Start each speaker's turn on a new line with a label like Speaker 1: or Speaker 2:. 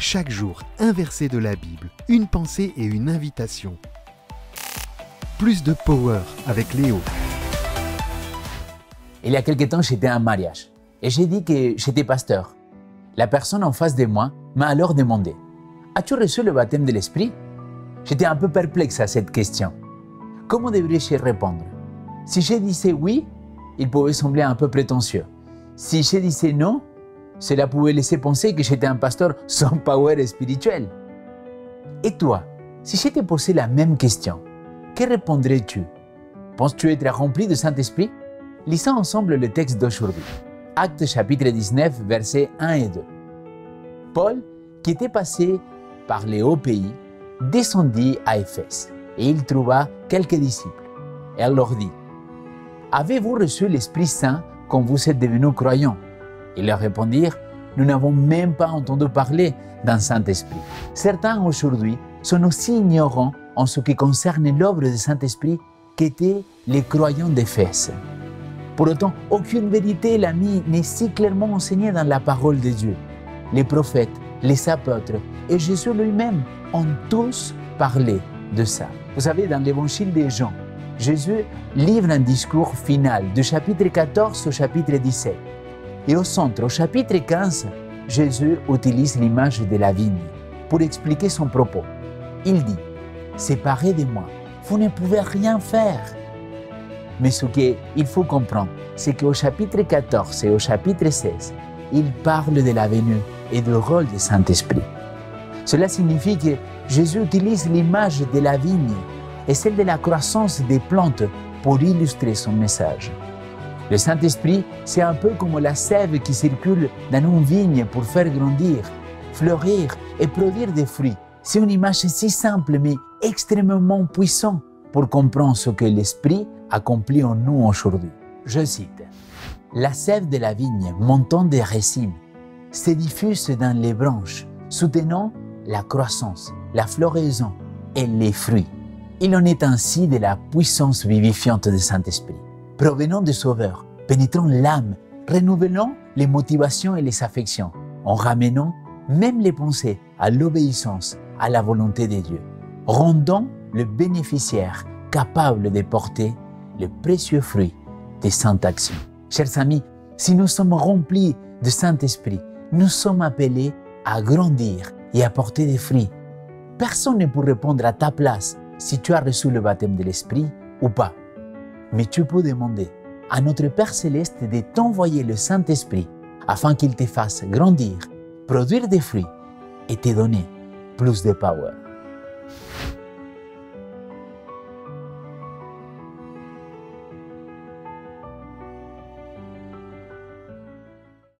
Speaker 1: Chaque jour, un verset de la Bible, une pensée et une invitation. Plus de power avec Léo.
Speaker 2: Il y a quelque temps, j'étais à un mariage et j'ai dit que j'étais pasteur. La personne en face de moi m'a alors demandé « As-tu reçu le baptême de l'Esprit ?» J'étais un peu perplexe à cette question. Comment devrais-je répondre? Si je disais oui, il pouvait sembler un peu prétentieux. Si je disais non, cela pouvait laisser penser que j'étais un pasteur sans power spirituel. Et toi, si je t'ai posé la même question, que répondrais-tu? Penses-tu être rempli du Saint-Esprit? Lisons ensemble le texte d'aujourd'hui. Actes chapitre 19, versets 1 et 2. Paul, qui était passé par les hauts pays, descendit à Éphèse et il trouva quelques disciples. Et elle leur dit « Avez-vous reçu l'Esprit Saint quand vous êtes devenus croyants ?» Ils leur répondirent « Nous n'avons même pas entendu parler d'un Saint-Esprit. » Certains aujourd'hui sont aussi ignorants en ce qui concerne l'œuvre du Saint-Esprit qu'étaient les croyants d'Éphèse. Pour autant, aucune vérité n'est si clairement enseignée dans la parole de Dieu. Les prophètes, les apôtres et Jésus lui-même ont tous parlé de ça. Vous savez, dans l'évangile de Jean, Jésus livre un discours final du chapitre 14 au chapitre 17. Et au centre, au chapitre 15, Jésus utilise l'image de la vigne pour expliquer son propos. Il dit « Séparés de moi, vous ne pouvez rien faire. » Mais ce qu'il faut comprendre, c'est qu'au chapitre 14 et au chapitre 16, il parle de la venue et du rôle du Saint-Esprit. Cela signifie que Jésus utilise l'image de la vigne et celle de la croissance des plantes pour illustrer son message. Le Saint-Esprit, c'est un peu comme la sève qui circule dans une vigne pour faire grandir, fleurir et produire des fruits. C'est une image si simple mais extrêmement puissante pour comprendre ce que l'Esprit accomplit en nous aujourd'hui. Je cite, « La sève de la vigne montant des racines se diffuse dans les branches, soutenant la croissance, la floraison et les fruits. Il en est ainsi de la puissance vivifiante du Saint-Esprit, provenant du Sauveur, pénétrant l'âme, renouvelant les motivations et les affections, en ramenant même les pensées à l'obéissance à la volonté de Dieu, rendant le bénéficiaire capable de porter le précieux fruit des saintes actions. » Chers amis, si nous sommes remplis du Saint-Esprit, nous sommes appelés à grandir et à porter des fruits. Personne ne peut répondre à ta place si tu as reçu le baptême de l'Esprit ou pas. Mais tu peux demander à notre Père Céleste de t'envoyer le Saint-Esprit afin qu'il te fasse grandir, produire des fruits et te donner plus de power.